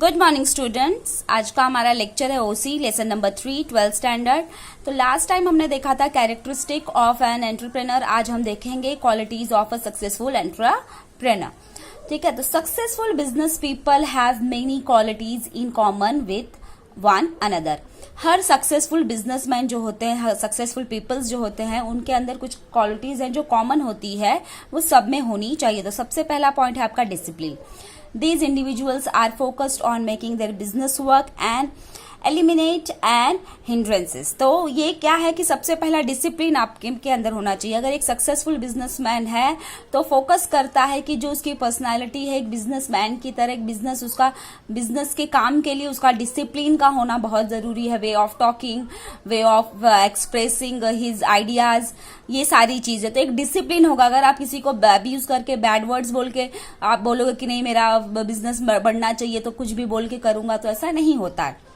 Good morning students. आज का हमारा लेक्चर है ओसी लेसन नंबर 3 12th स्टैंडर्ड। तो लास्ट टाइम हमने देखा था कैरेक्टरिस्टिक ऑफ एन एंटरप्रेनर। आज हम देखेंगे qualities of a successful entrepreneur. ठीक है, तो successful business people have many qualities in common with one another. Her successful businessman जो होते हैं, सक्सेसफुल पीपल्स जो होते हैं, उनके अंदर कुछ क्वालिटीज हैं जो कॉमन होती है, वो सब में होनी चाहिए। तो सबसे पहला पॉइंट है आपका discipline. These individuals are focused on making their business work and eliminate and hindrances। तो ये क्या है कि सबसे पहला डिसिप्लिन आपके के अंदर होना चाहिए। अगर एक सक्सेसफुल बिजनेसमैन है तो फोकस करता है कि जो उसकी पर्सनालिटी है एक बिजनेसमैन की तरह, एक बिजनेस, उसका बिजनेस के काम के लिए उसका डिसिप्लिन का होना बहुत जरूरी है। Way of talking, way of expressing his ideas, ये सारी चीजें। तो एक डिसिप्लिन होगा। अगर आप किसी को अब्यूज करके, बैड वर्ड्स बोल के आप बोलोगे कि नहीं मेरा बिजनेस बढ़ना चाहिए तो कुछ भी बोल के करूंगा, तो ऐसा नहीं होता है।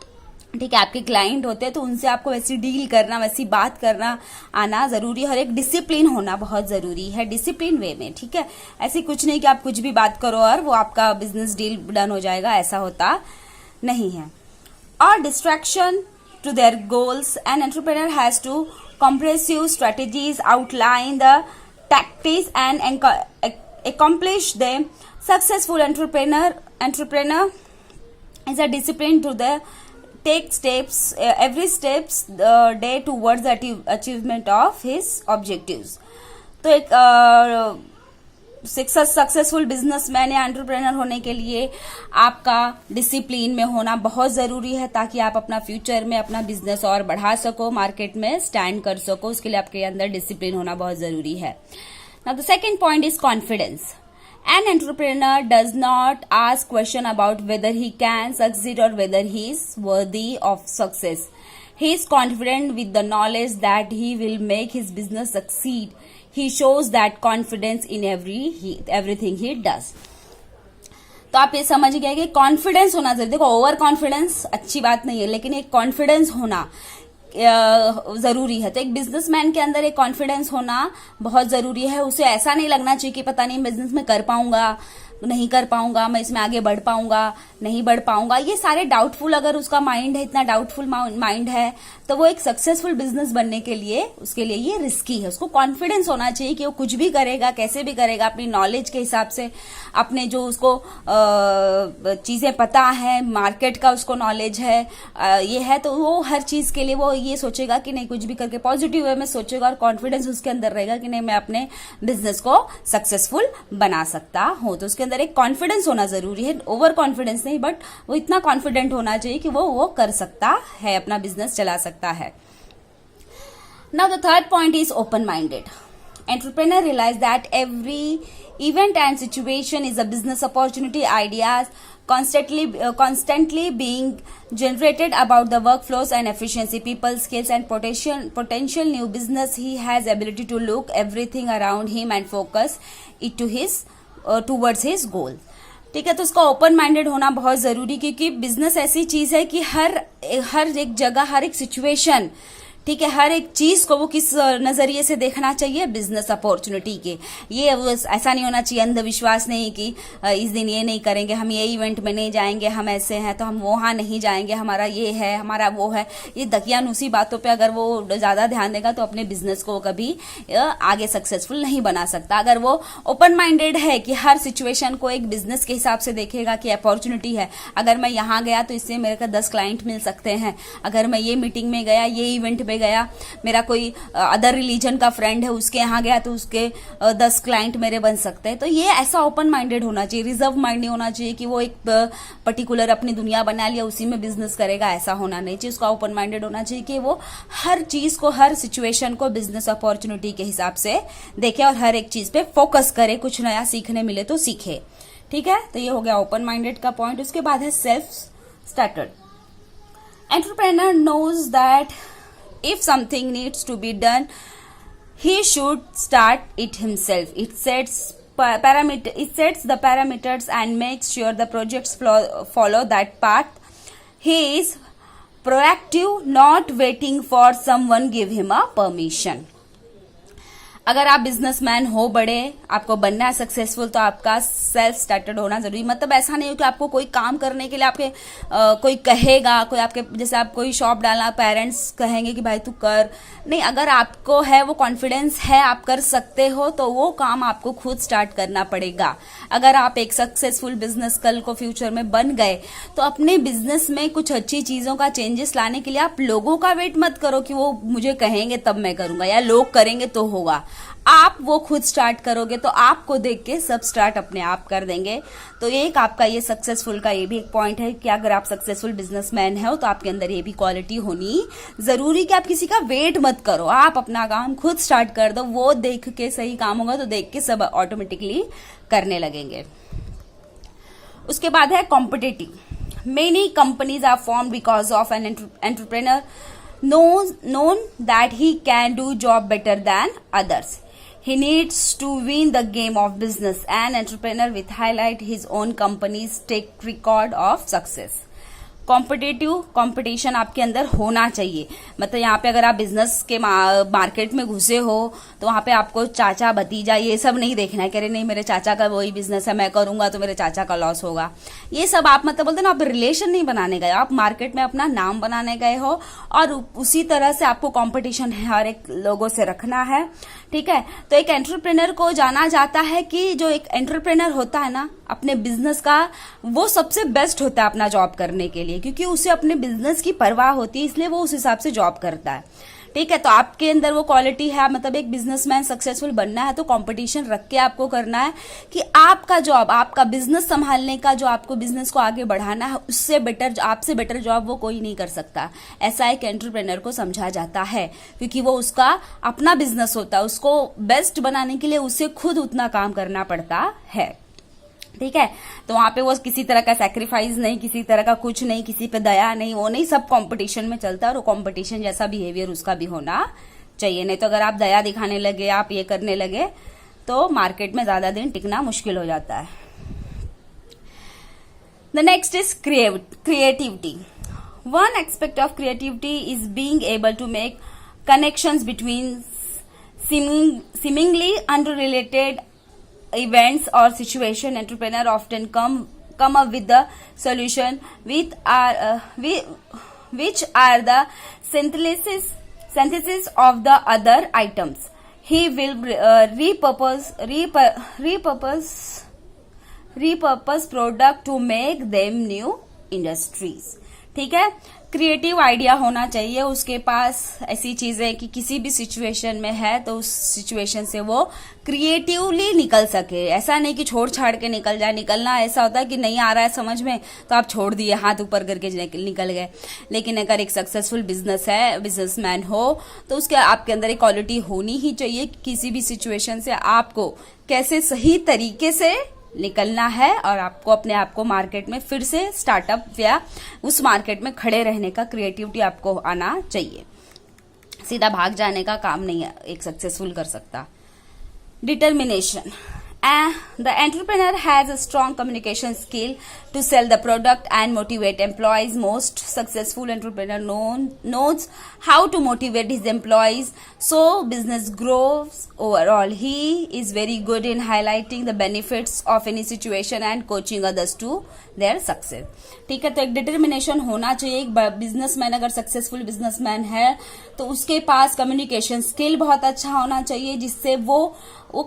ठीक है, आपके क्लाइंट होते हैं तो उनसे आपको वैसी डील करना, वैसी बात करना आना जरूरी है। और एक डिसिप्लिन होना बहुत जरूरी है, डिसिप्लिन वे में। ठीक है, ऐसी कुछ नहीं कि आप कुछ भी बात करो और वो आपका बिजनेस डील डन हो जाएगा, ऐसा होता नहीं है। और distraction to their goals, an entrepreneur has to comprehensive strategies, outline the tactics and accomplish them. Successful entrepreneur is a discipline to the take steps every steps day towards the achievement of his objectives. तो एक successful businessman या entrepreneur होने के लिए आपका discipline में होना बहुत जरूरी है, ताकि आप अपना फ्यूचर में अपना बिजनेस और बढ़ा सको, मार्केट में स्टैंड कर सको। उसके लिए आपके अंदर डिसिप्लिन होना बहुत जरूरी है। Now the second point is confidence. An entrepreneur does not ask question about whether he can succeed or whether he is worthy of success. He is confident with the knowledge that he will make his business succeed. He shows that confidence in everything he does. तो आप ये समझ गए कि confidence होना जरूरी। देखो, over confidence अच्छी बात नहीं है, लेकिन एक कॉन्फिडेंस होना जरूरी है। तो एक बिजनेसमैन के अंदर एक कॉन्फिडेंस होना बहुत जरूरी है। उसे ऐसा नहीं लगना चाहिए कि पता नहीं बिजनेस में कर पाऊंगा, नहीं कर पाऊंगा, मैं इसमें आगे बढ़ पाऊंगा, नहीं बढ़ पाऊंगा, ये सारे डाउटफुल अगर उसका माइंड है, इतना डाउटफुल माइंड है, तो वो एक सक्सेसफुल बिजनेस बनने के लिए, उसके लिए ये रिस्की है। उसको कॉन्फिडेंस होना चाहिए कि वो कुछ भी करेगा, कैसे भी करेगा, अपनी नॉलेज के हिसाब से, अपने जो उसको चीजें पता है, मार्केट का उसको नॉलेज है, ये है, तो वो हर चीज के लिए वो ये सोचेगा कि नहीं, कुछ भी करके पॉजिटिव वे में सोचेगा और कॉन्फिडेंस उसके अंदर रहेगा कि नहीं मैं अपने बिजनेस को सक्सेसफुल बना सकता हूं। तो उसके अंदर एक कॉन्फिडेंस होना जरूरी है। ओवर कॉन्फिडेंस नहीं, बट वो इतना कॉन्फिडेंट होना चाहिए कि वो कर सकता है, अपना बिजनेस चला सकता है। Now the third point is open minded. Entrepreneur realize that every event and situation is a business opportunity. Ideas constantly being generated about the workflows and efficiency, people skills and potential new business. He has ability to look everything around him and focus it to his towards his goal. ठीक है, तो उसका open minded होना बहुत जरूरी, क्योंकि business ऐसी चीज है कि हर एक जगह, हर एक सिचुएशन, ठीक है, हर एक चीज को वो किस नजरिए से देखना चाहिए, बिजनेस अपॉर्चुनिटी के। ये ऐसा नहीं होना चाहिए अंधविश्वास नहीं कि इस दिन ये नहीं करेंगे, हम ये इवेंट में नहीं जाएंगे, हम ऐसे हैं तो हम वहां नहीं जाएंगे, हमारा ये है, हमारा वो है। ये दकियानुसी बातों पे अगर वो ज्यादा ध्यान देगा तो अपने बिजनेस को कभी आगे सक्सेसफुल नहीं बना सकता। अगर वो ओपन माइंडेड है कि हर सिचुएशन को एक बिजनेस के हिसाब से देखेगा कि अपॉर्चुनिटी है, अगर मैं यहाँ गया तो इससे मेरे को 10 क्लाइंट मिल सकते हैं, अगर मैं ये मीटिंग में गया, ये इवेंट में गया, मेरा कोई अदर रिलीजन का फ्रेंड है उसके यहाँ गया तो उसके 10 क्लाइंट मेरे बन सकते हैं। तो ये ऐसा ओपन माइंडेड होना चाहिए, रिजर्व माइंड नहीं होना चाहिए कि वो एक पर्टिकुलर अपनी दुनिया बना लिया उसी में बिजनेस करेगा, ऐसा होना नहीं चाहिए। उसका ओपन माइंडेड होना चाहिए कि वो हर चीज को, हर सिचुएशन को बिजनेस अपॉर्चुनिटी के हिसाब से देखे और हर एक चीज पे फोकस करे, कुछ नया सीखने मिले तो सीखे। ठीक है, तो ये हो गया ओपन माइंडेड का पॉइंट। उसके बाद है self started. Entrepreneur knows that if something needs to be done, he should start it himself. It sets the parameters and makes sure the projects follow that path. He is proactive, not waiting for someone give him a permission. अगर आप businessman हो बड़े, आपको बनना है successful, तो आपका self started होना जरूरी। मतलब ऐसा नहीं हो कि आपको कोई काम करने के लिए आपके कोई कहेगा, कोई आपके जैसे आप कोई शॉप डालना, पेरेंट्स कहेंगे कि भाई तू कर, नहीं, अगर आपको है वो कॉन्फिडेंस है, आप कर सकते हो, तो वो काम आपको खुद स्टार्ट करना पड़ेगा। अगर आप एक सक्सेसफुल बिजनेस कल को फ्यूचर में बन गए, तो अपने बिजनेस में कुछ अच्छी चीजों का चेंजेस लाने के लिए आप लोगों का वेट मत करो कि वो मुझे कहेंगे तब मैं करूंगा या लोग करेंगे तो होगा। आप वो खुद स्टार्ट करोगे तो आपको देख के सब स्टार्ट अपने आप कर देंगे। तो एक आपका ये सक्सेसफुल का ये भी एक पॉइंट है कि अगर आप सक्सेसफुल बिजनेसमैन हो तो आपके अंदर ये भी क्वालिटी होनी जरूरी कि आप किसी का वेट मत करो, आप अपना काम खुद स्टार्ट कर दो। वो देख के सही काम होगा तो देख के सब ऑटोमेटिकली करने लगेंगे। उसके बाद है competitive. Many companies are form because of an entrepreneur known that he can do job better than others. He needs to win the game of business. An entrepreneur with highlight his own company's track record of success. Competitive competition आपके अंदर होना चाहिए। मतलब यहाँ पे अगर आप business के मार्केट में घुसे हो तो वहां पे आपको चाचा भतीजा ये सब नहीं देखना है, कह रहे नहीं मेरे चाचा का वही बिजनेस है, मैं करूंगा तो मेरे चाचा का लॉस होगा, ये सब आप मतलब बोलते ना, आप रिलेशन नहीं बनाने गए, आप मार्केट में अपना नाम बनाने गए हो। और उसी तरह से आपको कॉम्पिटिशन हर एक लोगों से रखना है, ठीक है। तो एक एंटरप्रेन्योर को जाना जाता है कि जो एक एंटरप्रेन्योर होता है ना अपने बिजनेस का, वो सबसे बेस्ट होता है अपना जॉब करने के लिए, क्योंकि उसे अपने बिजनेस की परवाह होती है, इसलिए वो उस हिसाब से जॉब करता है, ठीक है। तो आपके अंदर वो क्वालिटी है, मतलब एक बिजनेसमैन सक्सेसफुल बनना है तो कंपटीशन रख के आपको करना है कि आपका जॉब, आपका बिजनेस संभालने का, जो आपको बिजनेस को आगे बढ़ाना है, उससे बेटर, आपसे बेटर जॉब वो कोई नहीं कर सकता। ऐसा एक एंटरप्रेन्योर को समझा जाता है, क्योंकि वो उसका अपना बिजनेस होता है, उसको बेस्ट बनाने के लिए उसे खुद उतना काम करना पड़ता है, ठीक है। तो वहां पे वो किसी तरह का सैक्रिफाइस नहीं, किसी तरह का कुछ नहीं, किसी पे दया नहीं, वो नहीं, सब कंपटीशन में चलता है। और वो कंपटीशन जैसा बिहेवियर उसका भी होना चाहिए। नहीं तो अगर आप दया दिखाने लगे, आप ये करने लगे, तो मार्केट में ज्यादा दिन टिकना मुश्किल हो जाता है। The next is creativity. One aspect of creativity is being able to make connections between seemingly unrelated events or situation. Entrepreneur often come up with the solution which are the synthesis of the other items. He will repurpose product to make them new industries. ठीक है। Creative idea होना चाहिए उसके पास, ऐसी चीजें कि किसी भी सिचुएशन में है तो उस सिचुएशन से वो क्रिएटिवली निकल सके। ऐसा नहीं कि छोड़ छाड़ के निकल जाए। निकलना ऐसा होता है कि नहीं आ रहा है समझ में तो आप छोड़ दिए, हाथ ऊपर करके निकल गए। लेकिन अगर एक सक्सेसफुल बिजनेस है, बिजनेसमैन हो, तो उसके आपके अंदर एक क्वालिटी होनी ही चाहिए कि किसी भी सिचुएशन से आपको कैसे सही तरीके से निकलना है और आपको अपने आप को मार्केट में फिर से स्टार्टअप या उस मार्केट में खड़े रहने का क्रिएटिविटी आपको आना चाहिए। सीधा भाग जाने का काम नहीं है एक सक्सेसफुल कर सकता। Determination. The entrepreneur has a strong communication skill to sell the product and motivate employees. Most successful entrepreneur knows how to motivate his employees so business grows overall. He is very good in highlighting the benefits of any situation and coaching others to their success. ठीक है। तो एक determination होना चाहिए। एक businessman अगर successful businessman है तो उसके पास कम्युनिकेशन स्किल बहुत अच्छा होना चाहिए, जिससे वो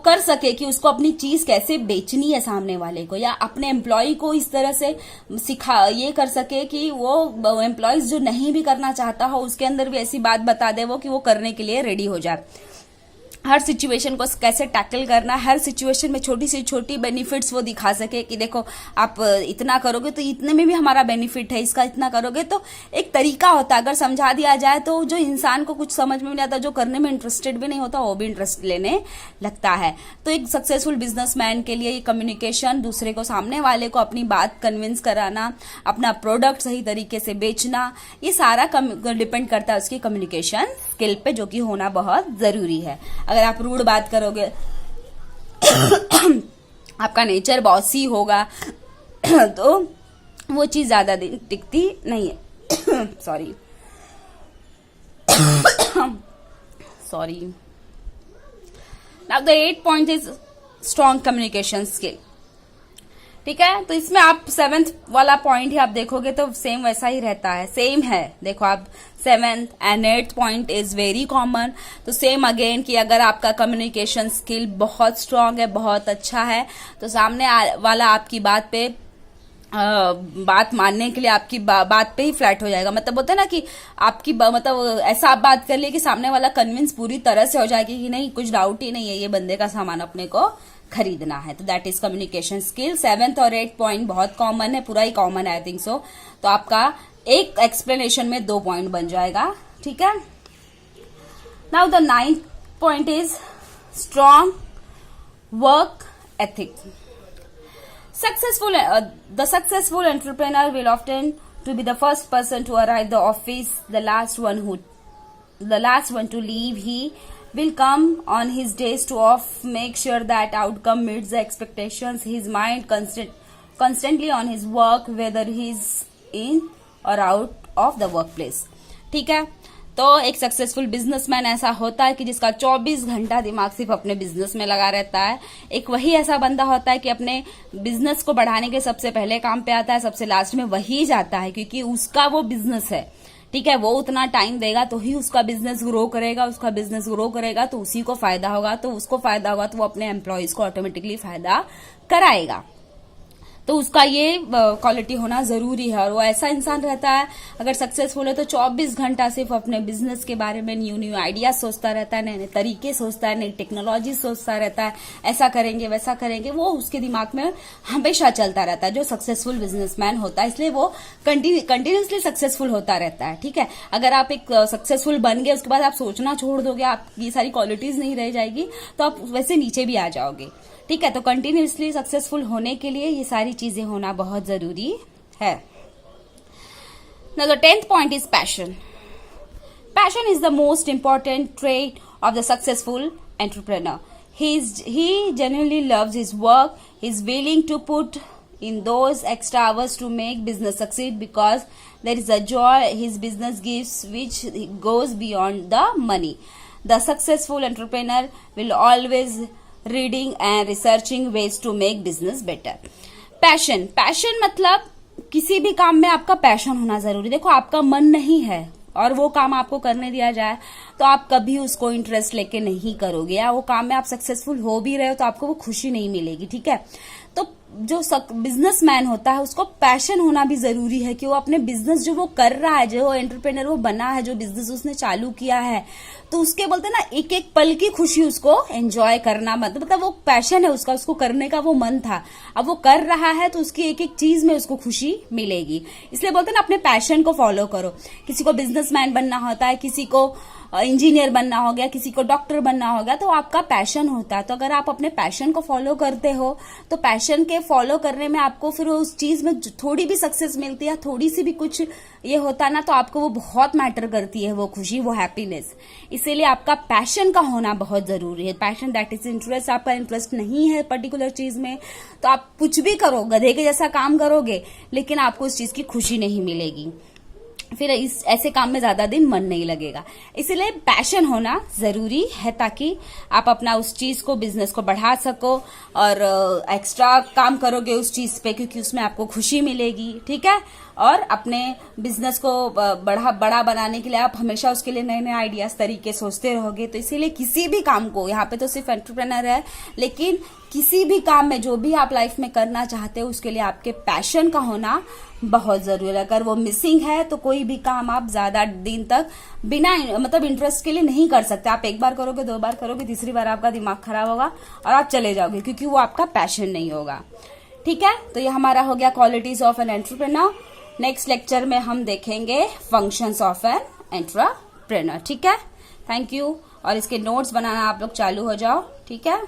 कर सके कि उसको अपनी चीज कैसे बेचनी है सामने वाले को, या अपने एम्प्लॉय को इस तरह से ये कर सके कि वो एम्प्लॉयज जो नहीं भी करना चाहता हो उसके अंदर भी ऐसी बात बता दे वो कि वो करने के लिए रेडी हो जाए। हर सिचुएशन को कैसे टैकल करना है, हर सिचुएशन में छोटी से छोटी बेनिफिट्स वो दिखा सके कि देखो आप इतना करोगे तो इतने में भी हमारा बेनिफिट है, इसका इतना करोगे तो एक तरीका होता है। अगर समझा दिया जाए तो जो इंसान को कुछ समझ में नहीं आता, जो करने में इंटरेस्टेड भी नहीं होता, वो भी इंटरेस्ट लेने लगता है। तो एक सक्सेसफुल बिजनेसमैन के लिए ये कम्युनिकेशन, दूसरे को, सामने वाले को अपनी बात कन्विंस कराना, अपना प्रोडक्ट सही तरीके से बेचना, ये सारा डिपेंड करता है उसकी कम्युनिकेशन स्किल पे, जो कि होना बहुत जरूरी है। अगर आप रूड बात करोगे आपका नेचर बॉसी होगा तो वो चीज ज्यादा दिन टिकती नहीं है। Sorry now the 8th point is strong communication skill. ठीक है, तो इसमें आप 7th वाला पॉइंट ही आप देखोगे तो सेम वैसा ही रहता है, सेम है। देखो आप 7th and 8th point is very common. तो सेम अगेन कि अगर आपका कम्युनिकेशन स्किल बहुत स्ट्रांग है, बहुत अच्छा है, तो सामने वाला आपकी बात पे बात मानने के लिए आपकी बात पे ही फ्लैट हो जाएगा। मतलब होता है ना कि आपकी मतलब ऐसा आप बात कर लिए कि सामने वाला कन्विंस पूरी तरह से हो जाएगी कि नहीं, कुछ डाउट ही नहीं है, ये बंदे का सामान अपने को खरीदना है। तो that is communication skill. 7th और 8th पॉइंट बहुत कॉमन है, पूरा ही कॉमन है आई थिंक सो। तो आपका एक एक्सप्लेनेशन में 2 पॉइंट बन जाएगा। ठीक है, now the 9th point is strong work ethic. The successful entrepreneur will often to be the first person to arrive the office, the last one to leave. He will come on his days to off, make sure that outcome meets the expectations. His mind constantly on his work, whether he's in or out of the workplace. ठीक है, तो एक successful businessman ऐसा होता है कि जिसका 24 घंटा दिमाग सिर्फ अपने बिजनेस में लगा रहता है। एक वही ऐसा बंदा होता है कि अपने बिजनेस को बढ़ाने के सबसे पहले काम पे आता है, सबसे लास्ट में वही जाता है, क्योंकि उसका वो बिजनेस है। ठीक है, वो उतना टाइम देगा तो ही उसका बिजनेस ग्रो करेगा, उसका बिजनेस ग्रो करेगा तो उसी को फायदा होगा, तो उसको फायदा होगा तो वो अपने एम्प्लॉयज को ऑटोमेटिकली फायदा कराएगा। तो उसका ये क्वालिटी होना जरूरी है। और वो ऐसा इंसान रहता है अगर सक्सेसफुल है तो 24 घंटा सिर्फ अपने बिजनेस के बारे में न्यू आइडिया सोचता रहता है, नए नए तरीके सोचता है, नई टेक्नोलॉजी सोचता रहता है, ऐसा करेंगे वैसा करेंगे, वो उसके दिमाग में हमेशा चलता रहता है जो सक्सेसफुल बिजनेसमैन होता है। इसलिए वो कंटिन्यूसली सक्सेसफुल होता रहता है। ठीक है, अगर आप एक सक्सेसफुल बन गए उसके बाद आप सोचना छोड़ दोगे, आपकी ये सारी क्वालिटीज नहीं रह जाएगी, तो आप वैसे नीचे भी आ जाओगे। ठीक है, तो कंटिन्यूसली सक्सेसफुल होने के लिए ये सारी चीजें होना बहुत जरूरी है। Now the 10th point is passion. Passion is the most important trait of the successful entrepreneur. He genuinely loves his work. He is willing to put in those extra hours to make business succeed because there is a joy his business gives which goes beyond the money. The successful entrepreneur will always reading and researching ways to make business better. Passion मतलब किसी भी काम में आपका passion होना जरूरी। देखो आपका मन नहीं है और वो काम आपको करने दिया जाए तो आप कभी उसको इंटरेस्ट लेके नहीं करोगे, या वो काम में आप सक्सेसफुल हो भी रहे हो तो आपको वो खुशी नहीं मिलेगी। ठीक है, तो जो बिजनेसमैन होता है उसको पैशन होना भी जरूरी है कि वो अपने बिजनेस जो वो कर रहा है, जो एंटरप्रेन्योर वो बना है, जो बिजनेस उसने चालू किया है, तो उसके बोलते ना एक एक पल की खुशी उसको एंजॉय करना, मतलब वो पैशन है उसका, उसको करने का वो मन था, अब वो कर रहा है तो उसकी एक एक चीज में उसको खुशी मिलेगी। इसलिए बोलते ना अपने पैशन को फॉलो करो। किसी को बिजनेसमैन बनना होता है, किसी को इंजीनियर बनना हो गया, किसी को डॉक्टर बनना हो गया, तो आपका पैशन होता है। तो अगर आप अपने पैशन को फॉलो करते हो तो पैशन के फॉलो करने में आपको फिर उस चीज में थोड़ी भी सक्सेस मिलती है, थोड़ी सी भी कुछ ये होता ना, तो आपको वो बहुत मैटर करती है, वो खुशी, वो हैप्पीनेस। इसीलिए आपका पैशन का होना बहुत जरूरी है। Passion that is interest. आपका इंटरेस्ट नहीं है पर्टिकुलर चीज में तो आप कुछ भी करो, गधे के जैसा काम करोगे, लेकिन आपको उस चीज की खुशी नहीं मिलेगी, फिर इस ऐसे काम में ज्यादा दिन मन नहीं लगेगा। इसलिए पैशन होना जरूरी है ताकि आप अपना उस चीज को, बिजनेस को बढ़ा सको और एक्स्ट्रा काम करोगे उस चीज पे, क्योंकि उसमें आपको खुशी मिलेगी। ठीक है, और अपने बिजनेस को बड़ा बनाने के लिए आप हमेशा उसके लिए नए नए आइडियाज, तरीके सोचते रहोगे। तो इसीलिए किसी भी काम को, यहाँ पे तो सिर्फ एंटरप्रेन्योर है, लेकिन किसी भी काम में जो भी आप लाइफ में करना चाहते हो उसके लिए आपके पैशन का होना बहुत जरूरी है। अगर वो मिसिंग है तो कोई भी काम आप ज्यादा दिन तक बिना मतलब इंटरेस्ट के लिए नहीं कर सकते। आप एक बार करोगे, 2 बार करोगे, तीसरी बार आपका दिमाग खराब होगा और आप चले जाओगे, क्योंकि वो आपका पैशन नहीं होगा। ठीक है, तो ये हमारा हो गया qualities of an entrepreneur. Next lecture में हम देखेंगे फंक्शंस ऑफ एन एंटरप्रेन्योर। ठीक है, थैंक यू। और इसके नोट्स बनाना आप लोग चालू हो जाओ। ठीक है।